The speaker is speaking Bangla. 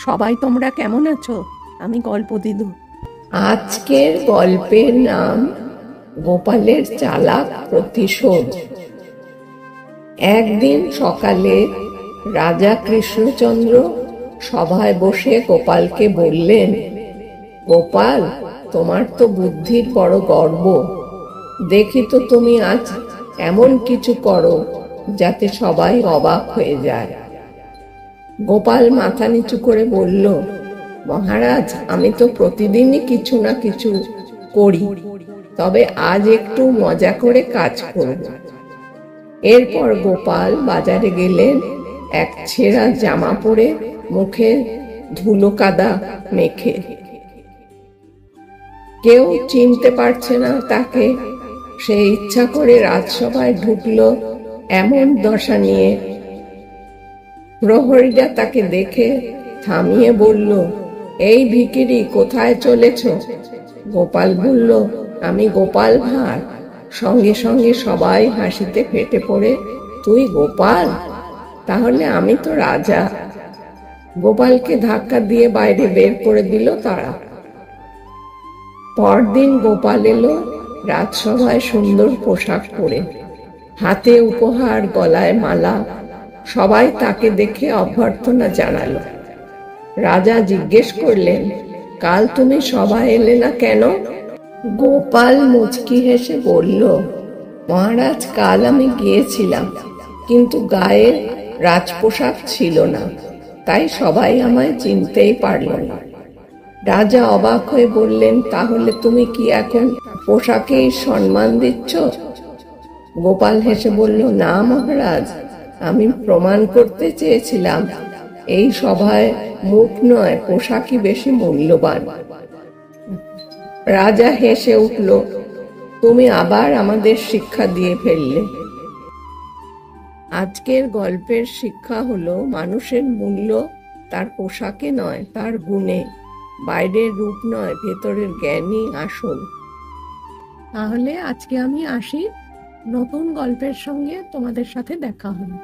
সবাই তোমরা কেমন আছো? আমি গল্প দিদু। আজকের গল্পের নাম গোপালের চালাক প্রতিশোধ। একদিন সকালে রাজা কৃষ্ণচন্দ্র সভায় বসে গোপালকে বললেন, গোপাল, তোমার তো বুদ্ধির বড় গর্ব। দেখি তো তুমি আজ এমন কিছু করো যাতে সবাই অবাক হয়ে যায়। গোপাল মাথা নিচু করে বলল, মহারাজ, আমি তো প্রতিদিনই কিছু না কিছু করি, তবে আজ একটু মজা করে কাজ করব। এরপর গোপাল বাজারে গেলেন, এক ছেঁড়া জামা পরে, মুখে ধুলো কাদা মেখে। কেউ চিনতে পারছে না তাকে। সে ইচ্ছা করে রাজসভায় ঢুকলো এমন দশা নিয়ে। প্রহরীরা তাকে দেখে থামিয়ে বলল, এই ভিখিরি, কোথায় চলেছ? গোপাল বলল, আমি গোপাল ভাঁড়। সঙ্গে সঙ্গে সবাই হাসিতে ফেটে পড়ে, তুই গোপাল? তাহলে আমি তো রাজা। গোপালকে ধাক্কা দিয়ে বাইরে বের করে দিল তারা। পরদিন গোপাল এলো রাজসভায় সুন্দর পোশাক পরে, হাতে উপহার, গলায় মালা। সবাই তাকে দেখে অভ্যর্থনা জানালো। রাজা জিজ্ঞেস করলেন, কাল তুমি সভায় এলে না কেন? গোপাল মুচকি হেসে বলল, মহারাজ, কাল আমি গিয়েছিলাম, কিন্তু গায়ে রাজপোশাক ছিল না, তাই সবাই আমায় চিনতেই পারল না। রাজা অবাক হয়ে বললেন, তাহলে তুমি কি এখন পোশাকেই সম্মান দিচ্ছ? গোপাল হেসে বলল, না মহারাজ, আমি প্রমাণ করতে চেয়েছিলাম এই সভায় মুখ নয়, পোশাকই বেশি মূল্যবান। রাজা হেসে উঠল, তুমি আবার আমাদের শিক্ষা দিয়ে ফেললে। আজকের গল্পের শিক্ষা হলো, মানুষের মূল্য তার পোশাকে নয়, তার গুণে। বাইরের রূপ নয়, ভেতরের জ্ঞানই আসল। তাহলে আজকে আমি আসি, নতুন গল্পের সঙ্গে তোমাদের সাথে দেখা হবে।